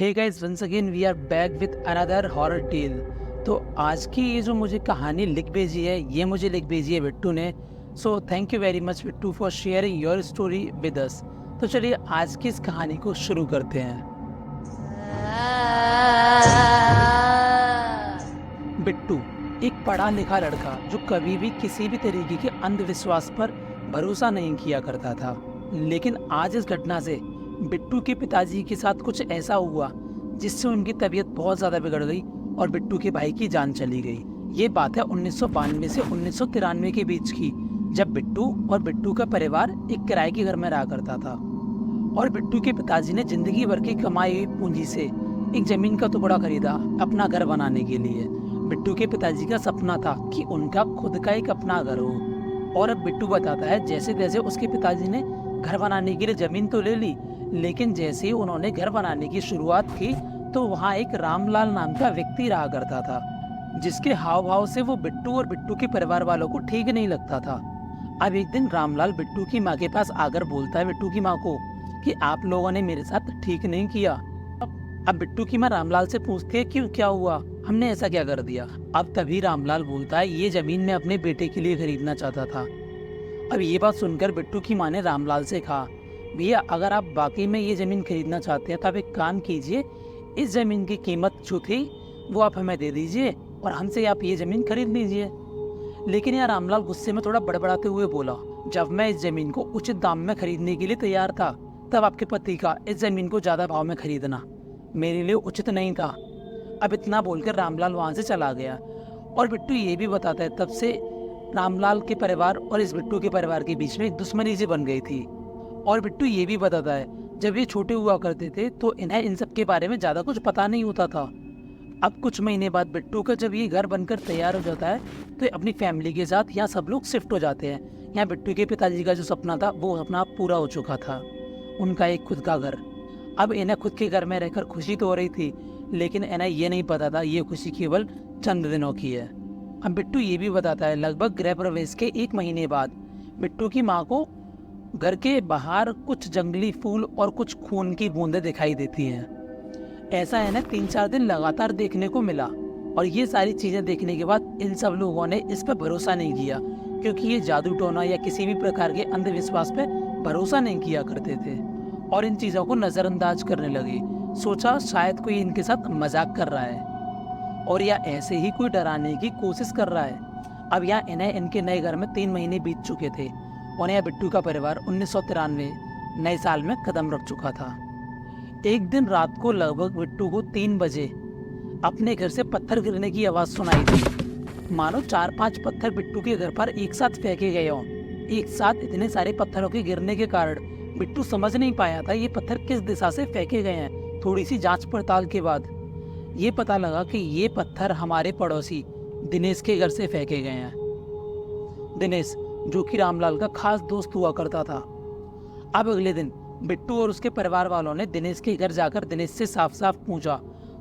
Hey guys, once again we are back with another horror tale. तो आज की ये जो मुझे कहानी लिख भेजी है, ये मुझे लिख भेजी है बिट्टू ने। So thank you very much Bittu for sharing your story with us. तो चलिए आज की इस कहानी को शुरू करते हैं। बिट्टू एक पढ़ा लिखा लड़का जो कभी भी किसी भी तरीके के अंधविश्वास पर भरोसा नहीं किया करता था। लेकिन आज इस घटना से बिट्टू के पिताजी के साथ कुछ ऐसा हुआ जिससे उनकी तबीयत बहुत ज़्यादा बिगड़ गई और बिट्टू के भाई की जान चली गई। ये बात है 1992 से 1993 के बीच की, जब बिट्टू और बिट्टू का परिवार एक किराए के घर में रहा करता था। और बिट्टू के पिताजी ने जिंदगी भर की कमाई हुई पूंजी से एक जमीन का टुकड़ा खरीदा अपना घर बनाने के लिए। बिट्टू के पिताजी का सपना था कि उनका खुद का एक अपना घर हो। और अब बिट्टू बताता है जैसे जैसे उसके पिताजी ने घर बनाने के लिए जमीन तो ले ली, लेकिन जैसे ही उन्होंने घर बनाने की शुरुआत की तो वहाँ एक रामलाल नाम का व्यक्ति रहा करता था, जिसके हाव भाव से वो बिट्टू और बिट्टू के परिवार वालों को ठीक नहीं लगता था। अब एक दिन रामलाल बिट्टू की माँ के पास आकर बोलता है बिट्टू की माँ को कि आप लोगों ने मेरे साथ ठीक नहीं किया। अब बिट्टू की माँ रामलाल से पूछती है क्यों, क्या हुआ, हमने ऐसा क्या कर दिया। अब तभी रामलाल बोलता है ये जमीन मैं अपने बेटे के लिए खरीदना चाहता था। अब ये बात सुनकर बिट्टू की माँ ने रामलाल से कहा भैया अगर आप वाकई में ये ज़मीन खरीदना चाहते हैं तो आप एक काम कीजिए, इस ज़मीन की कीमत जो थी वो आप हमें दे दीजिए और हमसे आप ये ज़मीन खरीद लीजिए। लेकिन यार रामलाल गुस्से में थोड़ा बड़बड़ाते हुए बोला जब मैं इस ज़मीन को उचित दाम में खरीदने के लिए तैयार था तब आपके पति का इस ज़मीन को ज़्यादा भाव में खरीदना मेरे लिए उचित नहीं था। अब इतना बोलकर रामलाल वहाँ से चला गया। और बिट्टू ये भी बताता है तब से रामलाल के परिवार और इस बिट्टू के परिवार के बीच में एक दुश्मनी सी बन गई थी। और बिट्टू ये भी बताता है जब ये छोटे हुआ करते थे तो इन्हें इन सब के बारे में ज़्यादा कुछ पता नहीं होता था। अब कुछ महीने बाद बिट्टू का जब ये घर बनकर तैयार हो जाता है तो अपनी फैमिली के साथ यहाँ सब लोग शिफ्ट हो जाते हैं। यहाँ बिट्टू के पिताजी का जो सपना था वो सपना पूरा हो चुका था, उनका एक खुद का घर। अब इन्हें खुद के घर में रहकर खुशी तो हो रही थी, लेकिन इन्हें ये नहीं पता था ये खुशी केवल चंद दिनों की है। अब बिट्टू ये भी बताता है लगभग गृह प्रवेश के 1 महीने बाद बिट्टू की माँ को घर के बाहर कुछ जंगली फूल और कुछ खून की बूंदें दिखाई देती हैं। ऐसा इन्हें 3-4 दिन लगातार देखने को मिला। और ये सारी चीज़ें देखने के बाद इन सब लोगों ने इस पर भरोसा नहीं किया, क्योंकि ये जादू टोना या किसी भी प्रकार के अंधविश्वास पे भरोसा नहीं किया करते थे और इन चीज़ों को नज़रअंदाज करने लगे। सोचा शायद कोई इनके साथ मजाक कर रहा है और या ऐसे ही कोई डराने की कोशिश कर रहा है। अब यहाँ इन्हें इनके नए घर में 3 महीने बीत चुके थे और यह बिट्टू का परिवार 1993 नए साल में कदम रख चुका था। एक दिन रात को लगभग बिट्टू को 3 बजे अपने घर से पत्थर गिरने की आवाज़ सुनाई दी। मानो 4-5 पत्थर बिट्टू के घर पर एक साथ फेंके गए हों। एक साथ इतने सारे पत्थरों के गिरने के कारण बिट्टू समझ नहीं पाया था ये पत्थर किस दिशा से फेंके गए हैं। थोड़ी सी जांच पड़ताल के बाद ये पता लगा कि ये पत्थर हमारे पड़ोसी दिनेश के घर से फेंके गए हैं। दिनेश जो कि रामलाल का खास दोस्त हुआ करता था। अब अगले दिन बिट्टू और उसके परिवार वालों ने दिनेश के घर जाकर दिनेश से साफ साफ पूछा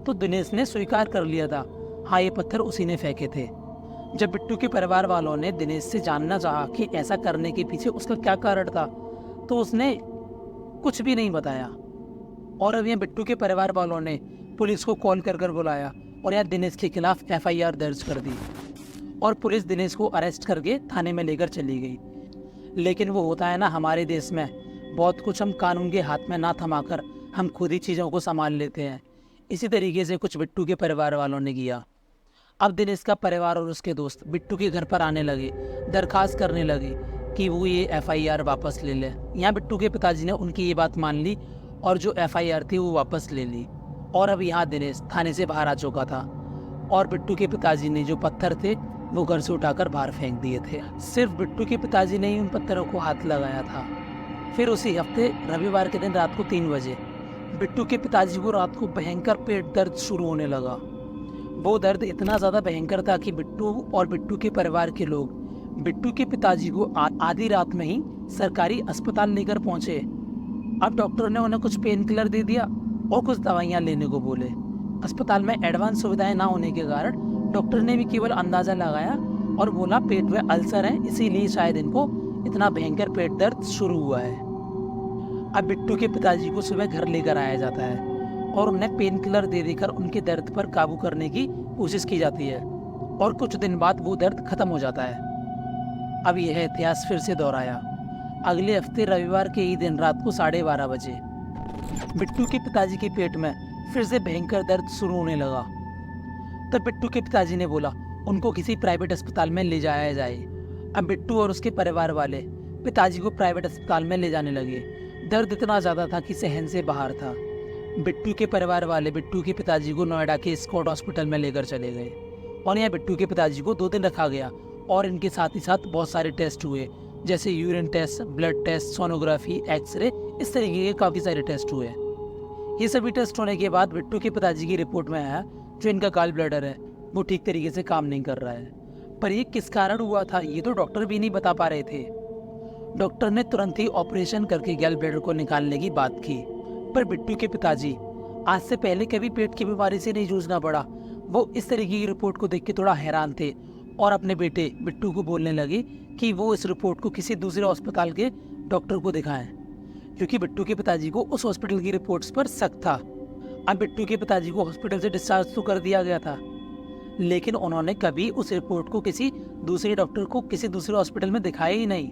तो दिनेश ने स्वीकार कर लिया था हाँ ये पत्थर उसी ने फेंके थे। जब बिट्टू के परिवार वालों ने दिनेश से जानना चाहा कि ऐसा करने के पीछे उसका क्या कारण था तो उसने कुछ भी नहीं बताया। और अब यहाँ बिट्टू के परिवार वालों ने पुलिस को कॉल कर बुलाया और यहाँ दिनेश के खिलाफ FIR दर्ज कर दी और पुलिस दिनेश को अरेस्ट करके थाने में लेकर चली गई। लेकिन वो होता है ना हमारे देश में बहुत कुछ हम कानून के हाथ में ना थमाकर हम खुद ही चीज़ों को संभाल लेते हैं। इसी तरीके से कुछ बिट्टू के परिवार वालों ने किया। अब दिनेश का परिवार और उसके दोस्त बिट्टू के घर पर आने लगे, दरखास्त करने लगे कि वो ये FIR वापस ले ले। यहाँ बिट्टू के पिताजी ने उनकी ये बात मान ली और जो FIR थी वो वापस ले ली। और अब यहाँ दिनेश थाने से बाहर आ चुका था और बिट्टू के पिताजी ने जो पत्थर थे वो घर से उठाकर बाहर फेंक दिए थे। सिर्फ बिट्टू के पिताजी ने ही उन पत्थरों को हाथ लगाया था। फिर उसी हफ्ते रविवार के दिन रात को 3 बजे बिट्टू के पिताजी को रात को भयंकर पेट दर्द शुरू होने लगा। वो दर्द इतना ज़्यादा भयंकर था कि बिट्टू और बिट्टू के परिवार के लोग बिट्टू के पिताजी को आधी रात में ही सरकारी अस्पताल लेकर पहुंचे। अब डॉक्टर ने उन्हें कुछ पेन किलर दे दिया और कुछ दवाइयाँ लेने को बोले। अस्पताल में एडवांस सुविधाएं ना होने के कारण डॉक्टर ने भी केवल अंदाज़ा लगाया और बोला पेट में अल्सर है, इसीलिए शायद इनको इतना भयंकर पेट दर्द शुरू हुआ है। अब बिट्टू के पिताजी को सुबह घर लेकर आया जाता है और उन्हें पेन किलर दे देकर उनके दर्द पर काबू करने की कोशिश की जाती है और कुछ दिन बाद वो दर्द खत्म हो जाता है। अब यह इतिहास फिर से दोहराया। अगले हफ्ते रविवार के ही दिन रात को 12:30 बजे बिट्टू के पिताजी के पेट में फिर से भयंकर दर्द शुरू होने लगा। तब बिट्टू के पिताजी ने बोला उनको किसी प्राइवेट अस्पताल में ले जाया जाए। अब बिट्टू और उसके परिवार वाले पिताजी को प्राइवेट अस्पताल में ले जाने लगे। दर्द इतना ज़्यादा था कि सहन से बाहर था। बिट्टू के परिवार वाले बिट्टू के पिताजी को नोएडा के स्कॉट हॉस्पिटल में लेकर चले गए और यहाँ बिट्टू के पिताजी को 2 दिन रखा गया और इनके साथ ही साथ बहुत सारे टेस्ट हुए, जैसे urine test, blood test, sonography, x ray, इस तरीके के काफ़ी सारे टेस्ट हुए। ये सभी टेस्ट होने के बाद बिट्टू के पिताजी की रिपोर्ट में आया जो इनका गॉल ब्लैडर है वो ठीक तरीके से काम नहीं कर रहा है। पर ये किस कारण हुआ था ये तो डॉक्टर भी नहीं बता पा रहे थे। डॉक्टर ने तुरंत ही ऑपरेशन करके गॉल ब्लैडर को निकालने की बात की, पर बिट्टू के पिताजी आज से पहले कभी पेट की बीमारी से नहीं जूझना पड़ा। वो इस तरीके की रिपोर्ट को देख के थोड़ा हैरान थे और अपने बेटे बिट्टू को बोलने लगे कि वो इस रिपोर्ट को किसी दूसरे अस्पताल के डॉक्टर को दिखाएं, क्योंकि बिट्टू के पिताजी को उस हॉस्पिटल की रिपोर्ट्स पर शक था। अब बिट्टू के पिताजी को हॉस्पिटल से डिस्चार्ज तो कर दिया गया था, लेकिन उन्होंने कभी उस रिपोर्ट को किसी दूसरे डॉक्टर को किसी दूसरे हॉस्पिटल में दिखाया ही नहीं।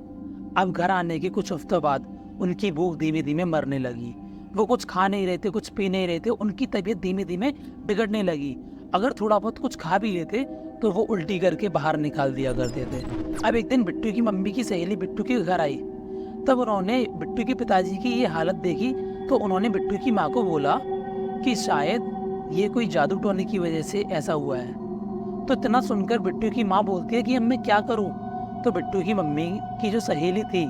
अब घर आने के कुछ हफ्तों बाद उनकी भूख धीमे धीमे मरने लगी। वो कुछ खा नहीं रहे थे, कुछ पी नहीं रहे थे, उनकी तबीयत धीमे धीमे बिगड़ने लगी। अगर थोड़ा बहुत कुछ खा भी लेते तो वो उल्टी करके बाहर निकाल दिया करते थे। अब एक दिन बिट्टू की मम्मी की सहेली बिट्टू के घर आई, तब उन्होंने बिट्टू के पिताजी की ये हालत देखी तो उन्होंने बिट्टू की माँ को बोला कि शायद ये कोई जादू टोने की वजह से ऐसा हुआ है। तो इतना सुनकर बिट्टू की माँ बोलती है कि अब मैं क्या करूँ। तो बिट्टू की मम्मी की जो सहेली थी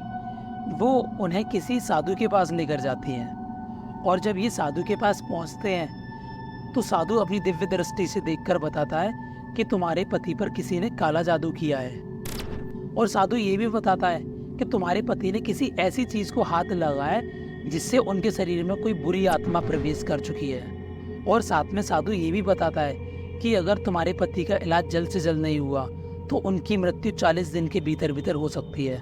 वो उन्हें किसी साधु के पास लेकर जाती हैं और जब ये साधु के पास पहुँचते हैं तो साधु अपनी दिव्य दृष्टि से देखकर बताता है कि तुम्हारे पति पर किसी ने काला जादू किया है। और साधु ये भी बताता है कि तुम्हारे पति ने किसी ऐसी चीज़ को हाथ लगाया है जिससे उनके शरीर में कोई बुरी आत्मा प्रवेश कर चुकी है। और साथ में साधु ये भी बताता है कि अगर तुम्हारे पति का इलाज जल्द से जल्द नहीं हुआ तो उनकी मृत्यु 40 दिन के भीतर भीतर हो सकती है।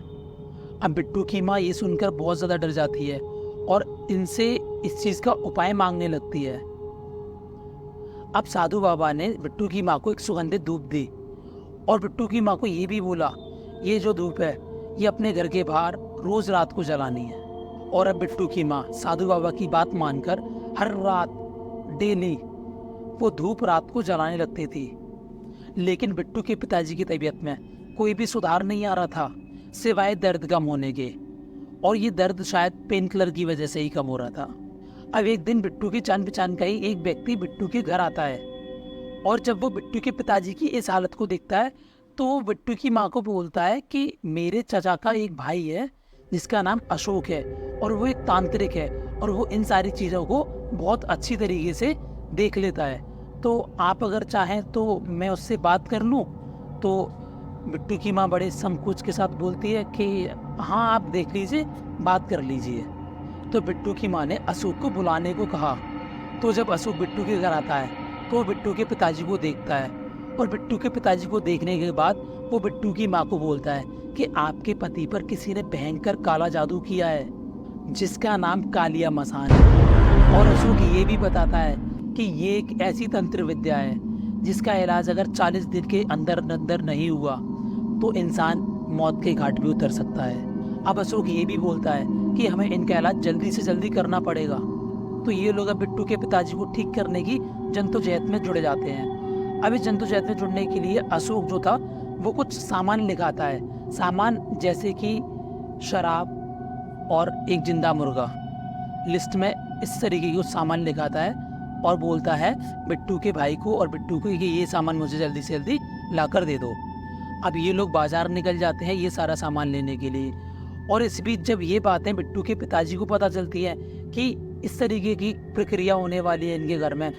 अब बिट्टू की माँ ये सुनकर बहुत ज़्यादा डर जाती है और इनसे इस चीज़ का उपाय मांगने लगती है। अब साधु बाबा ने बिट्टू की माँ को एक सुगंधित धूप दी और बिट्टू की माँ को ये भी बोला ये जो धूप है ये अपने घर के बाहर रोज़ रात को जलानी है। और अब बिट्टू की माँ साधु बाबा की बात मानकर हर रात डेली वो धूप रात को जलाने लगती थी। लेकिन बिट्टू के पिताजी की तबीयत में कोई भी सुधार नहीं आ रहा था सिवाय दर्द कम होने के, और ये दर्द शायद पेन किलर की वजह से ही कम हो रहा था। अब एक दिन बिट्टू की जान पहचान का ही एक व्यक्ति बिट्टू के घर आता है और जब वो बिट्टू के पिताजी की इस हालत को देखता है तो वो बिट्टू की माँ को बोलता है कि मेरे चाचा का एक भाई है जिसका नाम अशोक है और वो एक तांत्रिक है और वो इन सारी चीज़ों को बहुत अच्छी तरीके से देख लेता है, तो आप अगर चाहें तो मैं उससे बात कर लूँ। तो बिट्टू की माँ बड़े संकोच के साथ बोलती है कि हाँ आप देख लीजिए, बात कर लीजिए। तो बिट्टू की माँ ने अशोक को बुलाने को कहा। तो जब अशोक बिट्टू के घर आता है तो वो बिट्टू के पिताजी को देखता है और बिट्टू के पिताजी को देखने के बाद वो बिट्टू की माँ को बोलता है कि आपके पति पर किसी ने भयंकर काला जादू किया है जिसका नाम कालिया मसान है। और अशोक ये भी बताता है कि ये एक ऐसी तंत्र विद्या है जिसका इलाज अगर 40 दिन के अंदर अंदर नहीं हुआ तो इंसान मौत के घाट भी उतर सकता है। अब अशोक ये भी बोलता है कि हमें इनका इलाज जल्दी से जल्दी करना पड़ेगा। तो ये लोग अब बिट्टू के पिताजी को ठीक करने की जद्दोजहद में जुड़े जाते हैं। अब इस जद्दोजहद में जुड़ने के लिए अशोक जो था वो कुछ सामान लिखाता है, सामान जैसे कि शराब और एक जिंदा मुर्गा। लिस्ट में इस तरीके की सामान लिखाता है और बोलता है बिट्टू के भाई को और बिट्टू को कि ये सामान मुझे जल्दी से जल्दी ला कर दे दो। अब ये लोग बाजार निकल जाते हैं ये सारा सामान लेने के लिए, और इस बीच जब ये बातें बिट्टू के पिताजी को पता चलती है कि इस तरीके की प्रक्रिया होने वाली है इनके घर में,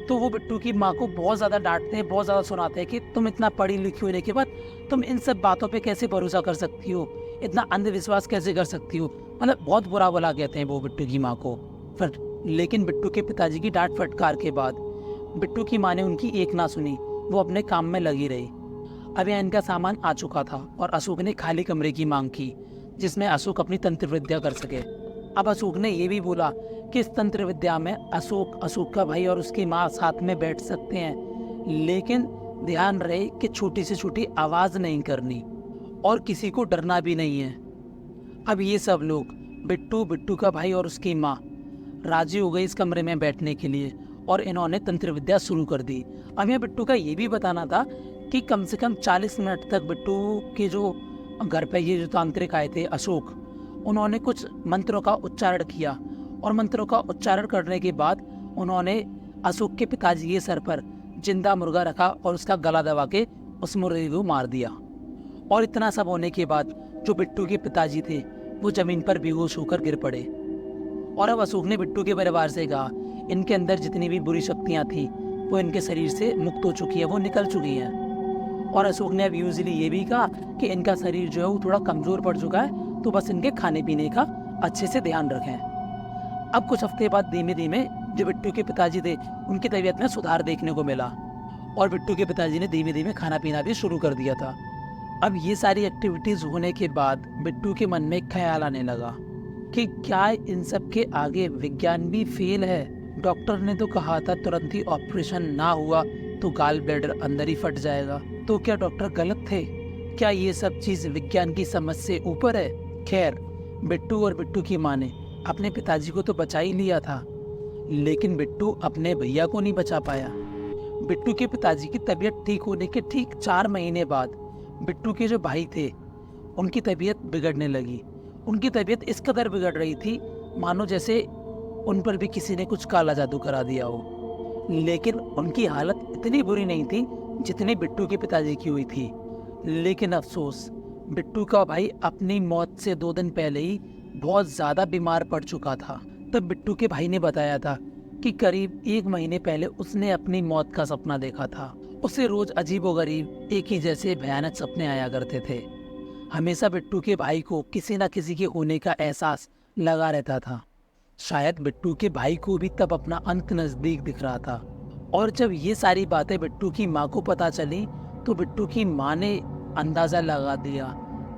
तो वो बिट्टू की माँ को बहुत ज़्यादा डांटते हैं, बहुत ज़्यादा सुनाते हैं कि तुम इतना पढ़ी लिखी होने के बाद तुम इन सब बातों पे कैसे भरोसा कर सकती हो, इतना अंधविश्वास कैसे कर सकती हो। मतलब बहुत बुरा भला कहते हैं वो बिट्टू की माँ को। फिर लेकिन बिट्टू के पिताजी की डांट फटकार के बाद बिट्टू की माँ ने उनकी एक ना सुनी, वो अपने काम में लगी रही। अब यहाँ इनका सामान आ चुका था और अशोक ने खाली कमरे की मांग की जिसमें अशोक अपनी तंत्र विद्या कर सके। अब अशोक ने ये भी बोला कि इस तंत्र विद्या में अशोक का भाई और उसकी माँ साथ में बैठ सकते हैं, लेकिन ध्यान रहे कि छोटी से छोटी आवाज़ नहीं करनी और किसी को डरना भी नहीं है। अब ये सब लोग बिट्टू का भाई और उसकी माँ राजी हो गई इस कमरे में बैठने के लिए और इन्होंने तंत्र विद्या शुरू कर दी। अब यहाँ बिट्टू का ये भी बताना था कि कम से कम 40 मिनट तक बिट्टू के जो घर पे ये जो तांत्रिक आए थे अशोक, उन्होंने कुछ मंत्रों का उच्चारण किया और मंत्रों का उच्चारण करने के बाद उन्होंने अशोक के पिताजी के सर पर जिंदा मुर्गा रखा और उसका गला दबा के उस मुर्गे को मार दिया। और इतना सब होने के बाद जो बिट्टू के पिताजी थे वो ज़मीन पर बेहोश होकर गिर पड़े। और अब अशोक ने बिट्टू के परिवार से कहा इनके अंदर जितनी भी बुरी शक्तियाँ थी वो इनके शरीर से मुक्त हो चुकी है, वो निकल चुकी हैं। और अशोक ने अब यूजली ये भी कहा कि इनका शरीर जो है वो थोड़ा कमज़ोर पड़ चुका है, तो बस इनके खाने पीने का अच्छे से ध्यान रखें। अब कुछ हफ्ते बाद धीमे धीमे जो बिट्टू के पिताजी थे उनकी तबीयत में सुधार देखने को मिला और बिट्टू के पिताजी ने धीमे धीमे खाना पीना भी शुरू कर दिया था। अब ये सारी एक्टिविटीज़ होने के बाद बिट्टू के मन में एक ख्याल आने लगा कि क्या इन सब के आगे विज्ञान भी फेल है। डॉक्टर ने तो कहा था तुरंत ही ऑपरेशन ना हुआ तो गाल ब्लैडर अंदर ही फट जाएगा, तो क्या डॉक्टर गलत थे? क्या ये सब चीज़ विज्ञान की समझ से ऊपर है? खैर, बिट्टू और बिट्टू की माँ ने अपने पिताजी को तो बचा ही लिया था, लेकिन बिट्टू अपने भैया को नहीं बचा पाया। बिट्टू के पिताजी की तबीयत ठीक होने के ठीक 4 महीने बाद बिट्टू के जो भाई थे उनकी तबीयत बिगड़ने लगी। उनकी तबीयत इस कदर बिगड़ रही थी मानो जैसे उन पर भी किसी ने कुछ काला जादू करा दिया हो। लेकिन उनकी हालत इतनी बुरी नहीं थी जितनी बिट्टू के पिताजी की हुई थी। लेकिन अफसोस, बिट्टू का भाई अपनी मौत से 2 दिन पहले ही बहुत ज़्यादा बीमार पड़ चुका था। तब बिट्टू के भाई ने बताया था कि करीब 1 महीने पहले उसने अपनी मौत का सपना देखा था। उसे रोज़ अजीबोगरीब एक ही जैसे भयानक सपने आया करते थे। हमेशा बिट्टू के भाई को किसी न किसी के होने का एहसास लगा रहता था। शायद बिट्टू के भाई को भी तब अपना अंत नज़दीक दिख रहा था। और जब ये सारी बातें बिट्टू की माँ को पता चली तो बिट्टू की माँ ने अंदाज़ा लगा दिया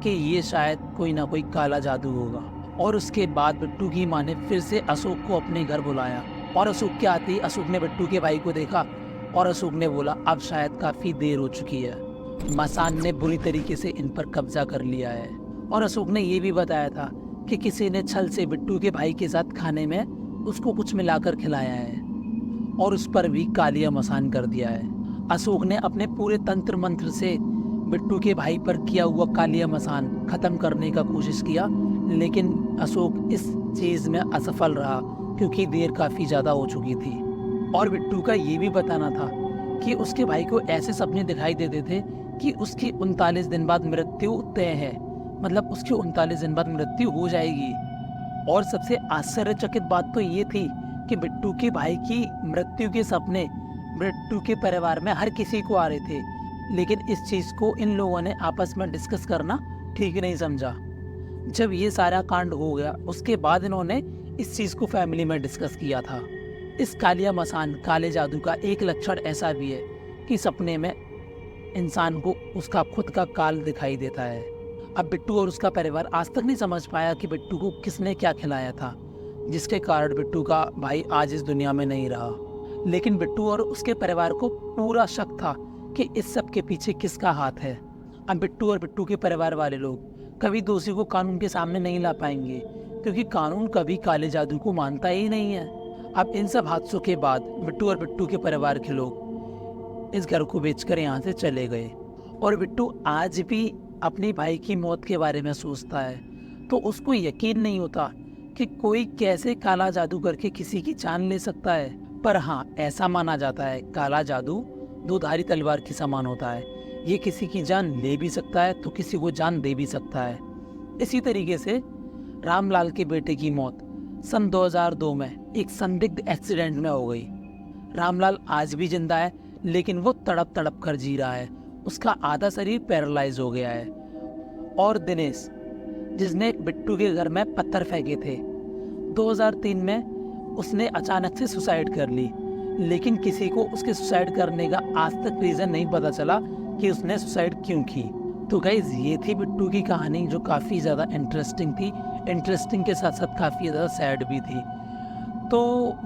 कि ये शायद कोई ना कोई काला जादू होगा। और उसके बाद बिट्टू की माँ ने फिर से अशोक को अपने घर बुलाया और अशोक के आते ही अशोक ने बिट्टू के भाई को देखा और अशोक ने बोला अब शायद काफ़ी देर हो चुकी है, मसान ने बुरी तरीके से इन पर कब्जा कर लिया है। और अशोक ने ये भी बताया था कि किसी ने छल से बिट्टू के भाई के साथ खाने में उसको कुछ मिलाकर खिलाया है और उस पर भी कालिया मसान कर दिया है। अशोक ने अपने पूरे तंत्र मंत्र से बिट्टू के भाई पर किया हुआ कालिया मसान खत्म करने का कोशिश किया, लेकिन अशोक इस चीज़ में असफल रहा क्योंकि देर काफ़ी ज़्यादा हो चुकी थी। और बिट्टू का ये भी बताना था कि उसके भाई को ऐसे सपने दिखाई देते थे कि उसकी 39 दिन बाद मृत्यु तय है, मतलब उसकी 39 दिन बाद मृत्यु हो जाएगी। और सबसे आश्चर्यचकित बात तो ये थी कि बिट्टू के भाई की मृत्यु के सपने बिट्टू के परिवार में हर किसी को आ रहे थे, लेकिन इस चीज़ को इन लोगों ने आपस में डिस्कस करना ठीक नहीं समझा। जब ये सारा कांड हो गया उसके बाद इन्होंने इस चीज़ को फैमिली में डिस्कस किया था। इस कालिया मसान काले जादू का एक लक्षण ऐसा भी है कि सपने में इंसान को उसका खुद का काल दिखाई देता है। अब बिट्टू और उसका परिवार आज तक नहीं समझ पाया कि बिट्टू को किसने क्या खिलाया था, जिसके कारण बिट्टू का भाई आज इस दुनिया में नहीं रहा। लेकिन बिट्टू और उसके परिवार को पूरा शक था कि इस सब के पीछे किसका हाथ है। अब बिट्टू और बिट्टू के परिवार वाले लोग कभी दोषी को कानून के सामने नहीं ला पाएंगे, क्योंकि कानून कभी काले जादू को मानता ही नहीं है। अब इन सब हादसों के बाद बिट्टू और बिट्टू के परिवार के लोग इस घर को बेचकर यहाँ से चले गए। और बिट्टू आज भी अपने भाई की मौत के बारे में सोचता है, तो उसको यकीन नहीं होता कि कोई कैसे काला जादू करके किसी की जान ले सकता है। पर हाँ, ऐसा माना जाता है काला जादू 2 धारी तलवार के समान होता है, ये किसी की जान ले भी सकता है तो किसी को जान दे भी सकता है। इसी तरीके से रामलाल के बेटे की मौत सन 2002 में एक संदिग्ध एक्सीडेंट में हो गई। रामलाल आज भी जिंदा है, लेकिन वो तड़प तड़प कर जी रहा है, उसका आधा शरीर पैरालाइज हो गया है। और दिनेश, जिसने बिट्टू के घर में पत्थर फेंके थे, 2003 में उसने अचानक से सुसाइड कर ली, लेकिन किसी को उसके सुसाइड करने का आज तक रीज़न नहीं पता चला कि उसने सुसाइड क्यों की। तो गाइज, ये थी बिट्टू की कहानी जो काफ़ी ज़्यादा इंटरेस्टिंग थी। इंटरेस्टिंग के साथ साथ काफ़ी ज़्यादा सैड भी थी। तो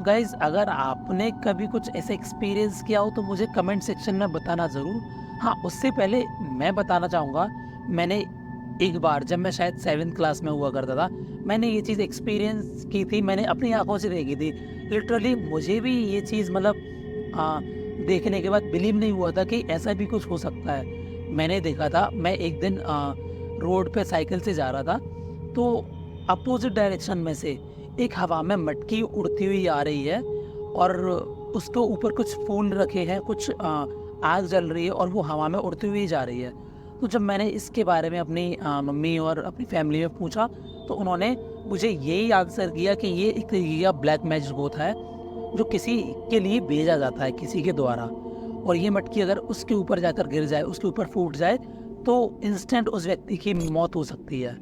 गाइज़, अगर आपने कभी कुछ ऐसे एक्सपीरियंस किया हो तो मुझे कमेंट सेक्शन में बताना ज़रूर। हाँ, उससे पहले मैं बताना चाहूँगा, मैंने एक बार जब मैं शायद 7th क्लास में हुआ करता था, मैंने ये चीज़ एक्सपीरियंस की थी, मैंने अपनी आँखों से देखी थी। लिटरली मुझे भी ये चीज़ मतलब देखने के बाद बिलीव नहीं हुआ था कि ऐसा भी कुछ हो सकता है। मैंने देखा था, मैं एक दिन रोड पे साइकिल से जा रहा था, तो अपोज़िट डायरेक्शन में से एक हवा में मटकी उड़ती हुई आ रही है और उसके ऊपर कुछ फूल रखे हैं, कुछ आग जल रही है और वो हवा में उड़ती हुई जा रही है। तो जब मैंने इसके बारे में अपनी मम्मी और अपनी फैमिली में पूछा, तो उन्होंने मुझे यही आंसर किया कि ये एक तरीके का ब्लैक मैजिक होता है, जो किसी के लिए भेजा जाता है किसी के द्वारा, और ये मटकी अगर उसके ऊपर जाकर गिर जाए, उसके ऊपर फूट जाए, तो इंस्टेंट उस व्यक्ति की मौत हो सकती है।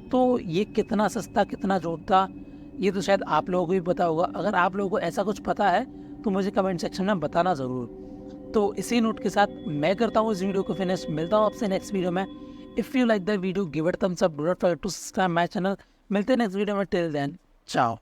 तो ये कितना सस्ता, कितना जोरता, ये तो शायद आप लोगों को भी पता होगा। अगर आप लोगों को ऐसा कुछ पता है तो मुझे कमेंट सेक्शन में बताना ज़रूर। तो इसी नोट के साथ मैं करता हूँ इस वीडियो को फिनिश। मिलता हूँ आपसे नेक्स्ट वीडियो में। If you like the video give it thumbs up, do not forget to subscribe my channel. मिलते हैं नेक्स्ट वीडियो में, टिल देन चाओ।